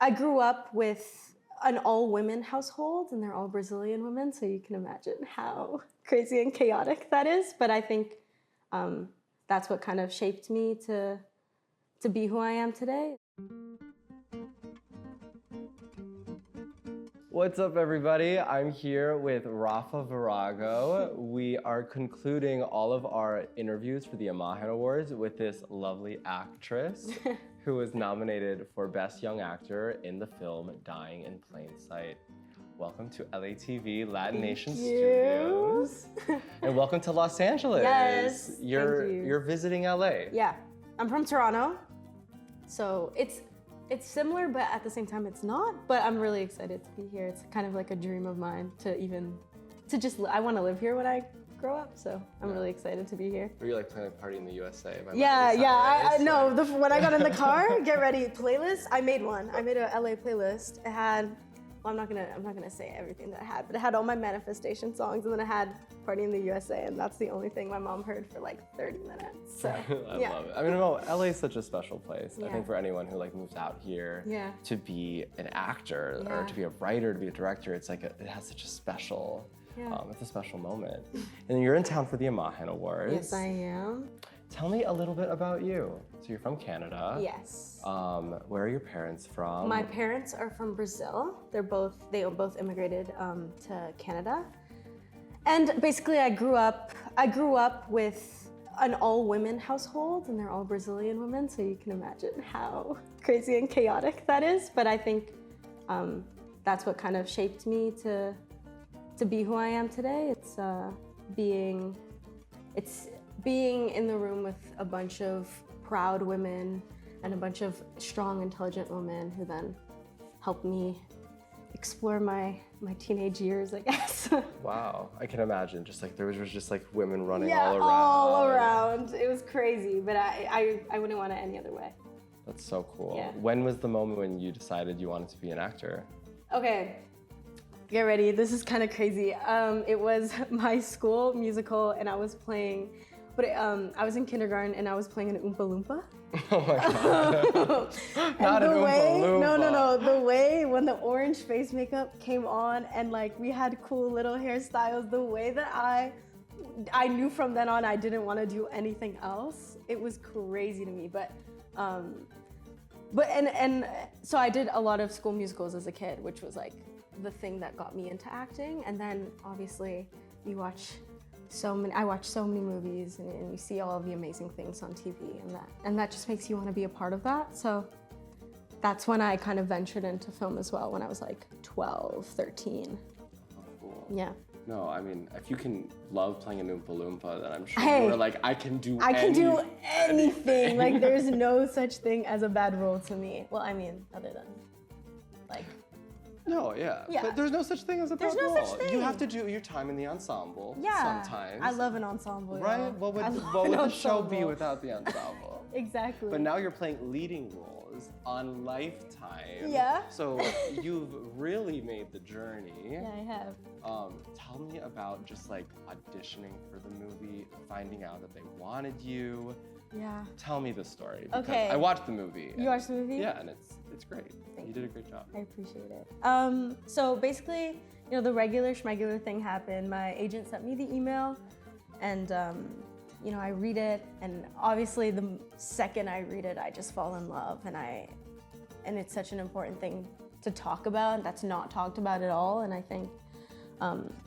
I grew up with an all-women household, and they're all Brazilian women, so you can imagine how crazy and chaotic that is. But I think that's what kind of shaped me to be who I am today. What's up, everybody? I'm here with Raffa Virago. We are concluding all of our interviews for the Imagen Awards with this lovely actress who was nominated for Best Young Actor in the film Dying in Plain Sight. Welcome to LATV LatiNation Studios. And welcome to Los Angeles. Yes, You're visiting LA. Yeah, I'm from Toronto, so it's similar, but at the same time it's not. But I'm really excited to be here. It's kind of like a dream of mine I want to live here when I grow up, so I'm really excited to be here. Were you like playing a party in the USA? I know. When I got in the car, get ready, playlist. I made one. I made a LA playlist. It had, well, I'm not gonna say everything that I had, but it had all my manifestation songs, and then it had Party in the USA, and that's the only thing my mom heard for like 30 minutes. So I love it. I mean, LA is such a special place. Yeah. I think for anyone who like moves out here to be an actor or Yeah. to be a writer, to be a director, it's like it has such a special, it's a special moment. And you're in town for the Imagen Awards. Yes, I am. Tell me a little bit about you. So you're from Canada. Yes. Where are your parents from? My parents are from Brazil. They both immigrated to Canada. And basically I grew up with an all-women household, and they're all Brazilian women, so you can imagine how crazy and chaotic that is. But I think that's what kind of shaped me to be who I am today. It's being in the room with a bunch of proud women and a bunch of strong, intelligent women who then helped me explore my teenage years, I guess. Wow, I can imagine. Just like there was just like women running Yeah, all around. all around. It was crazy, but I wouldn't want it any other way. That's so cool. Yeah. When was the moment when you decided you wanted to be an actor? Okay, get ready. This is kind of crazy. It was my school musical, and I was playing, but I was in kindergarten, and I was playing an Oompa Loompa. Oh my God. Not an Oompa Loompa. No. The way when the orange face makeup came on, and like we had cool little hairstyles, the way that I knew from then on I didn't want to do anything else. It was crazy to me, so I did a lot of school musicals as a kid, which was like the thing that got me into acting. And then obviously I watch so many movies, and you see all of the amazing things on TV, and that just makes you want to be a part of that. So that's when I kind of ventured into film as well, when I was like 12, 13. Oh, cool. Yeah. No, I mean, if you can love playing an Oompa Loompa, then I'm sure Hey, you're like, I can do anything. Like, there's no such thing as a bad role to me. Well, I mean, other than like. No, yeah. Yeah. But there's no such thing as a bad There's no role. such thing. You have to do your time in the ensemble sometimes. I love an ensemble. Right? Yeah. What would I love the an show be ensemble. without the ensemble? Exactly. But now you're playing leading roles on Lifetime. Yeah. So you've really made the journey. Yeah, I have. Tell me about just like auditioning for the movie, finding out that they wanted you. Yeah. Tell me the story. Because Okay. I watched the movie. You watched the movie? Yeah, and it's great. Thank You did a great job. I appreciate it. So basically, the regular schmegular thing happened. My agent sent me the email, and I read it, and obviously the second I read it, I just fall in love, and it's such an important thing to talk about, and that's not talked about at all. And I think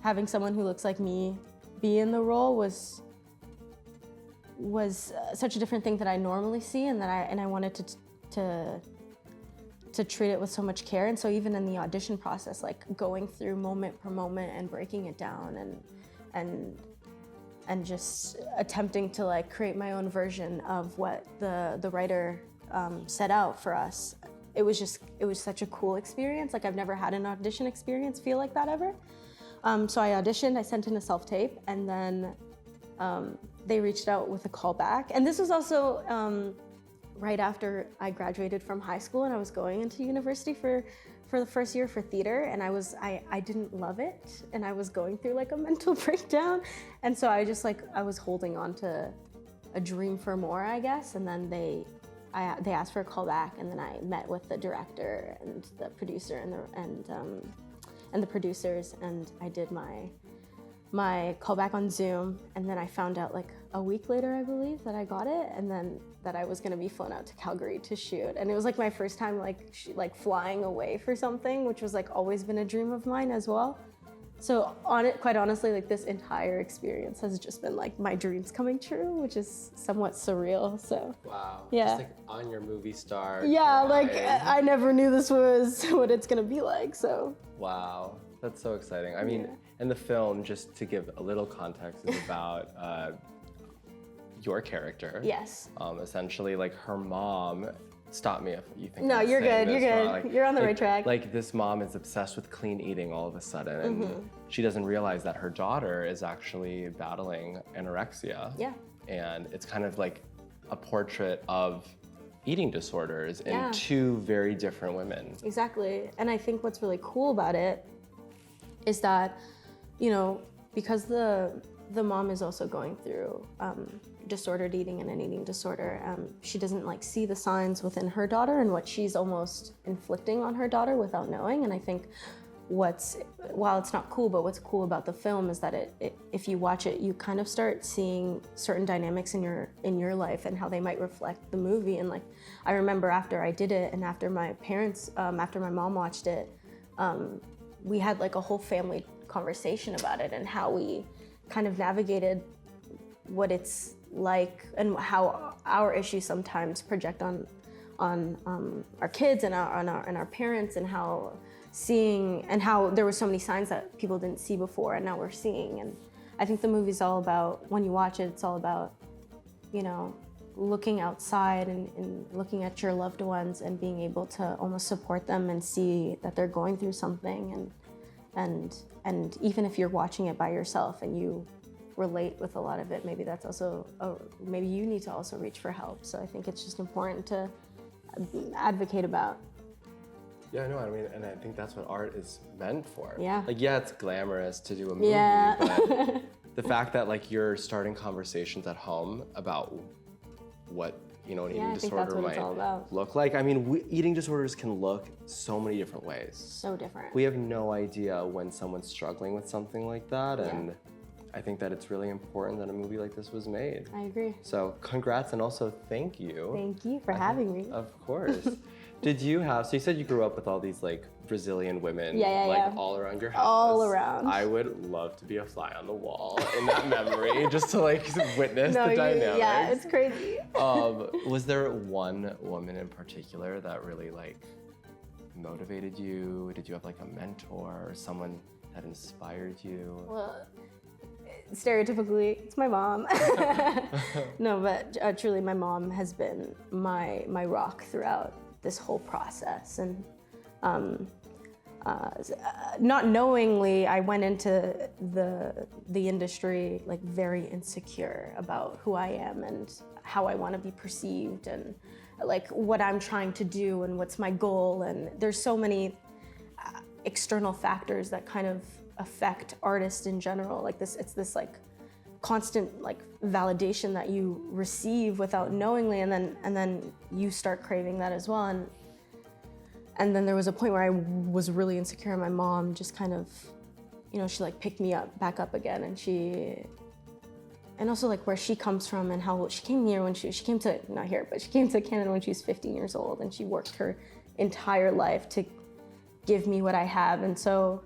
having someone who looks like me be in the role was such a different thing that I normally see, and I wanted to treat it with so much care. And so even in the audition process, like going through moment per moment and breaking it down and just attempting to like create my own version of what the writer set out for us. It was such a cool experience. Like, I've never had an audition experience feel like that ever. So I auditioned, I sent in a self-tape, and then they reached out with a call back. And this was also right after I graduated from high school, and I was going into university for the first year for theater, and I didn't love it, and I was going through like a mental breakdown. And so I was holding on to a dream for more, I guess. And then they asked for a call back, and then I met with the director and the producer and the producers, and I did my callback on Zoom, and then I found out like a week later, I believe, that I got it, and then that I was gonna be flown out to Calgary to shoot. And it was like my first time like flying away for something, which was like always been a dream of mine as well. So quite honestly, like this entire experience has just been like my dreams coming true, which is somewhat surreal. So wow, yeah, just like on your movie star. Yeah, grind. like I never knew this was what it's gonna be like. So wow, that's so exciting. I mean, and the film, just to give a little context, is about your character. Yes. Essentially, like her mom. Stop me if you think. No, you're good. You're good. Like, you're on the right track. Like this mom is obsessed with clean eating all of a sudden, and she doesn't realize that her daughter is actually battling anorexia. Yeah. And it's kind of like a portrait of eating disorders in two very different women. Exactly. And I think what's really cool about it is that, you know, because the mom is also going through disordered eating and an eating disorder, she doesn't like see the signs within her daughter and what she's almost inflicting on her daughter without knowing. And I think while it's not cool, but what's cool about the film is that if you watch it, you kind of start seeing certain dynamics in your life and how they might reflect the movie. And like, I remember after I did it and after my parents, after my mom watched it, we had like a whole family conversation about it and how we kind of navigated what it's like and how our issues sometimes project on our kids and our parents, and how there were so many signs that people didn't see before and now we're seeing. And I think the movie's all about, when you watch it, it's all about, you know, looking outside and looking at your loved ones and being able to almost support them and see that they're going through something, and even if you're watching it by yourself and you relate with a lot of it, maybe that's also maybe you need to also reach for help. So I think it's just important to advocate about. Yeah, no, I mean, and I think that's what art is meant for. Yeah. Like, yeah, it's glamorous to do a movie, Yeah. but the fact that like you're starting conversations at home about what, you know, an eating disorder might look like. I mean, eating disorders can look so many different ways. So different. We have no idea when someone's struggling with something like that, and I think that it's really important that a movie like this was made. I agree. So congrats, and also thank you. Thank you for having me. Of course. Did you have, so you said you grew up with all these like Brazilian women all around your house. All around. I would love to be a fly on the wall in that memory, just to like witness the dynamics. Yeah, it's crazy. Was there one woman in particular that really like motivated you? Did you have like a mentor or someone that inspired you? Well, stereotypically, it's my mom. No, but truly my mom has been my rock throughout this whole process. And not knowingly, I went into the industry like very insecure about who I am and how I want to be perceived and like what I'm trying to do and what's my goal. And there's so many external factors that kind of affect artists in general. Like it's this like constant like validation that you receive without knowingly, and then you start craving that as well. And then there was a point where I was really insecure, and my mom just kind of, you know, she like picked me back up again, and also like where she comes from and how she came here when she came to, not here, but she came to Canada when she was 15 years old, and she worked her entire life to give me what I have. And so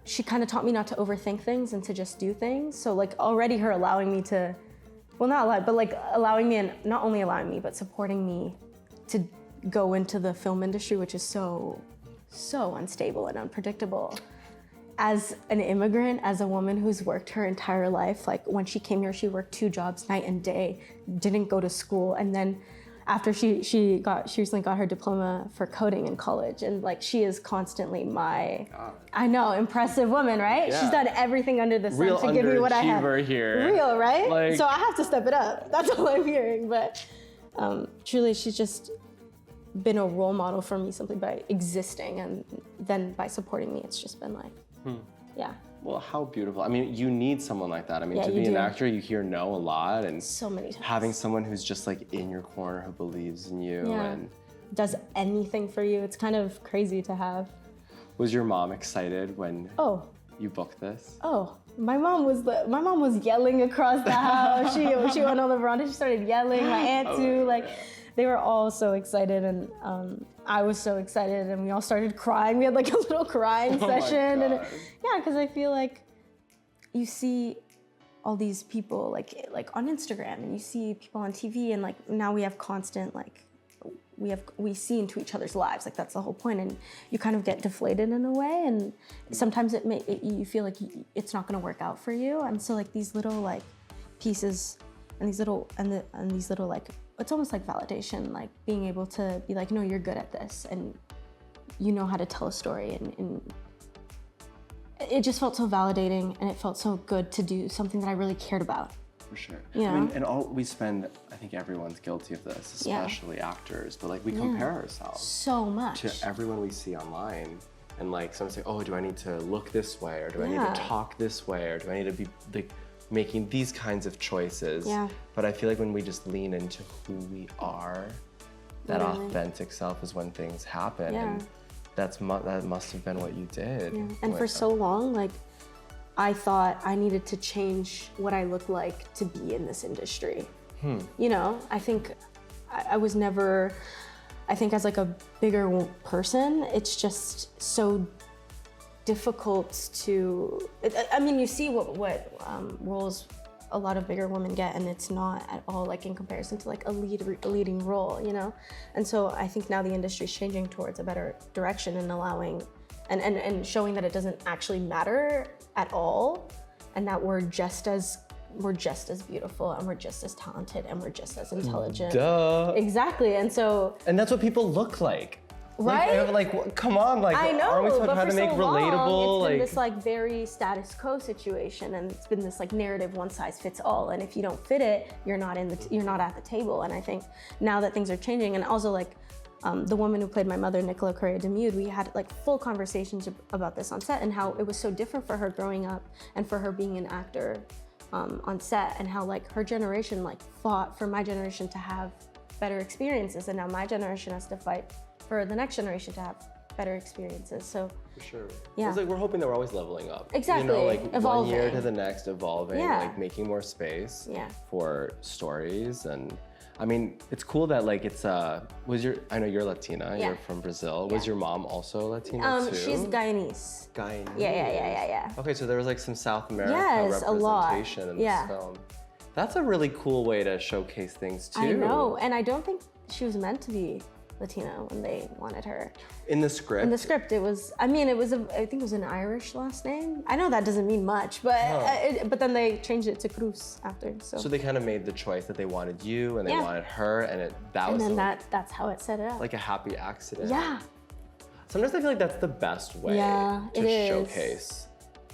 she kind of taught me not to overthink things and to just do things. So like already her allowing me to, well, not allow, but like allowing me, and not only allowing me, but supporting me to go into the film industry, which is so unstable and unpredictable. As an immigrant, as a woman who's worked her entire life, like when she came here, she worked 2 jobs night and day, didn't go to school. And then after she recently got her diploma for coding in college, and like she is constantly I know, impressive woman, right? Yeah. She's done everything under the sun Real to give me what I have. Here. Real, right? Like, so I have to step it up. That's all I'm hearing. But truly, she's just been a role model for me simply by existing, and then by supporting me, it's just been like, yeah. Well, how beautiful. I mean, you need someone like that. I mean, Yeah, to you be an do. actor, you hear no a lot, and So many times. having someone who's just like in your corner who believes in you. Yeah. And Does anything for you. It's kind of crazy to have. was your mom excited when Oh, you booked this? oh. My mom was yelling across the house. She went on the veranda. She started yelling. My aunt too. Like, they were all so excited, and I was so excited, and we all started crying. We had like a little crying session, and yeah, because I feel like you see all these people like on Instagram, and you see people on TV, and like now we have constant like we see into each other's lives. Like that's the whole point, and you kind of get deflated in a way, and sometimes you feel like it's not going to work out for you, and so like these little like pieces and these little like, it's almost like validation, like being able to be like, no, you're good at this, and you know how to tell a story, and it just felt so validating, and it felt so good to do something that I really cared about. For sure. You I mean, know? and all we spend, I think everyone's guilty of this, especially actors, but like we compare ourselves So much. to everyone we see online. And like someone say, oh, do I need to look this way? Or do I need to talk this way? Or do I need to be like making these kinds of choices? Yeah. But I feel like when we just lean into who we are, that Literally. authentic self is when things happen. Yeah. And that must have been what you did. Yeah. And for so long, like, I thought I needed to change what I look like to be in this industry. You know, I think I was never, I think as like a bigger person, it's just so difficult to, I mean, you see what roles a lot of bigger women get, and it's not at all like in comparison to like a leading role, you know? And so I think now the industry is changing towards a better direction and allowing, and showing that it doesn't actually matter at all, and that we're just as beautiful, and we're just as talented, and we're just as intelligent. Duh. Exactly, and so. And that's what people look like. Right? Like come on, like I know, aren't we supposed but to try for to make so relatable? long, it's been like this like very status quo situation, and it's been this like narrative, one size fits all. And if you don't fit it, you're not at the table. And I think now that things are changing, and also like the woman who played my mother, Nicola Correa Demude, we had like full conversations about this on set, and how it was so different for her growing up, and for her being an actor on set, and how like her generation like fought for my generation to have better experiences, and now my generation has to fight for the next generation to have better experiences. So for sure. Yeah. It's like we're hoping that we're always leveling up. Exactly. You know, like Evolving. 1 year to the next, evolving, Yeah. like making more space Yeah. for stories. And I mean, it's cool that like it's I know you're Latina, Yeah. you're from Brazil. Was your mom also Latina too? She's Guyanese. Guyanese. Yeah. Okay, so there was like some South America Yes, a lot. representation in Yeah. this film. That's a really cool way to showcase things too. I know, and I don't think she was meant to be Latina when they wanted her. In the script? In the script, I think it was an Irish last name. I know that doesn't mean much, but but then they changed it to Cruz after. So they kind of made the choice that they wanted you and they wanted her, and that's how it set it up. like a happy accident. Yeah. Sometimes I feel like that's the best way Yeah, it to is. showcase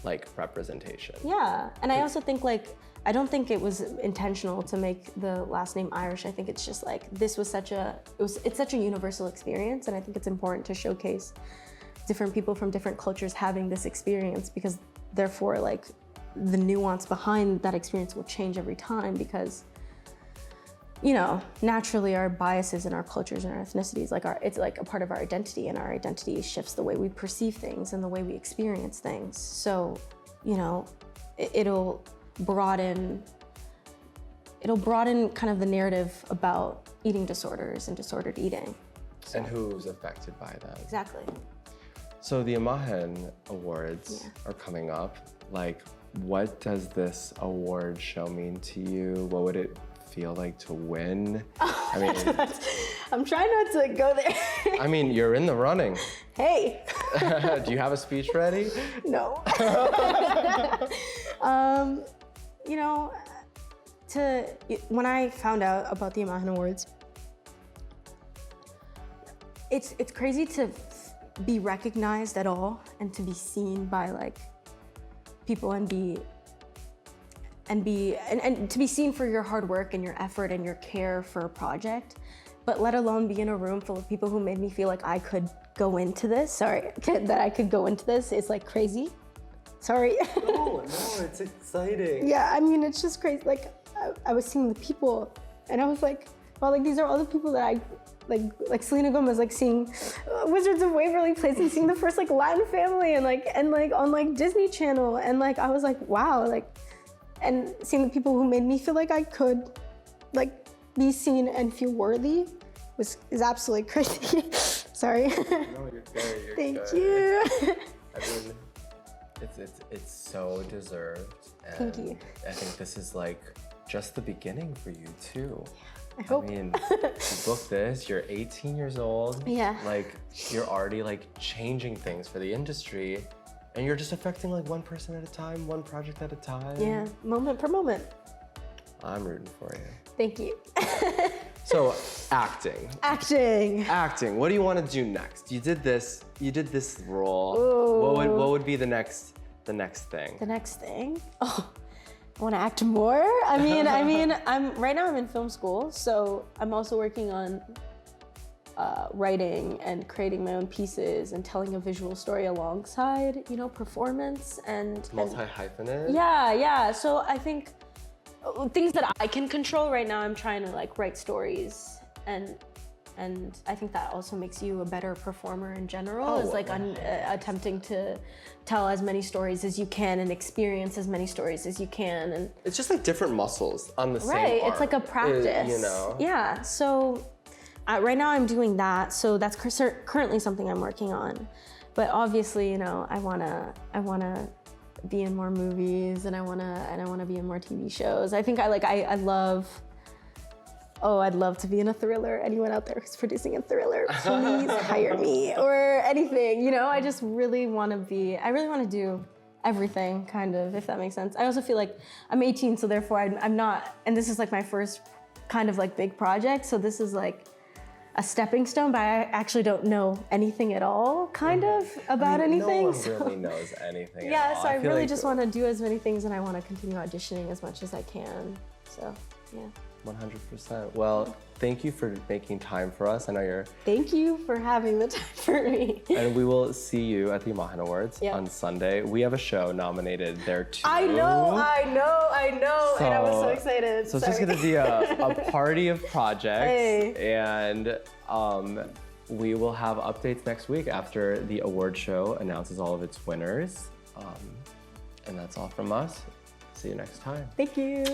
like representation. Yeah, and I also think like, I don't think it was intentional to make the last name Irish. I think it's just like, this was it's such a universal experience, and I think it's important to showcase different people from different cultures having this experience, because therefore like the nuance behind that experience will change every time, because you know, naturally our biases in our cultures and our ethnicities, like it's like a part of our identity, and our identity shifts the way we perceive things and the way we experience things. So, you know, it'll broaden kind of the narrative about eating disorders and disordered eating. And who's affected by that. Exactly. So the Imagen Awards are coming up. Like, what does this award show mean to you? What would it feel like to win? I mean, I'm trying not to go there. I mean, you're in the running. Hey. Do you have a speech ready? No. You know, when I found out about the Imagen Awards, it's crazy to be recognized at all, and to be seen by like people, and to be seen for your hard work and your effort and your care for a project, but let alone be in a room full of people who made me feel like I could go into this. That I could go into this. It's like crazy. Sorry. No, it's exciting. Yeah, I mean, it's just crazy. Like, I was seeing the people, and I was like, well, like, these are all the people that I, like Selena Gomez, like seeing Wizards of Waverly Place and seeing the first like Latin family and like on like Disney Channel, and like I was like, wow, like, and seeing the people who made me feel like I could, like, be seen and feel worthy is absolutely crazy. Sorry. No, you're good. You're Thank good. you. I mean, it's so deserved. And Thank you. I think this is like just the beginning for you too. I hope. I mean, you booked this, you're 18 years old. Yeah. Like, you're already like changing things for the industry, and you're just affecting like one person at a time, one project at a time. Yeah, moment per moment. I'm rooting for you. Thank you. So, acting. Acting. What do you want to do next? You did this role. Ooh. What would be the next thing? The next thing? Oh, I want to act more. I mean, right now I'm in film school, so I'm also working on writing and creating my own pieces and telling a visual story alongside, performance and Multi-hyphenate? Yeah. So I think things that I can control right now, I'm trying to like write stories, and I think that also makes you a better performer in general. Is like attempting to tell as many stories as you can and experience as many stories as you can, and it's just like different muscles on the same right. arm. It's like a practice, Yeah. So right now I'm doing that. So that's currently something I'm working on, but obviously, I wanna be in more movies, and I wanna be in more TV shows. I think I'd love to be in a thriller. Anyone out there who's producing a thriller, please hire me, or anything. I just really want to do everything, kind of, if that makes sense. I also feel like I'm 18, so therefore I'm not, and this is like my first kind of like big project. So this is like a stepping stone, but I actually don't know anything at all, kind of, about anything. No one really knows anything. Yeah, at all. so I really like just want to do as many things, and I want to continue auditioning as much as I can. So, yeah. 100%. Well, thank you for making time for us. I know you're... Thank you for having the time for me. And we will see you at the Imagen Awards on Sunday. We have a show nominated there too. I know, So, and I was so excited. So it's just gonna be a party of projects, and we will have updates next week after the award show announces all of its winners. And that's all from us. See you next time. Thank you.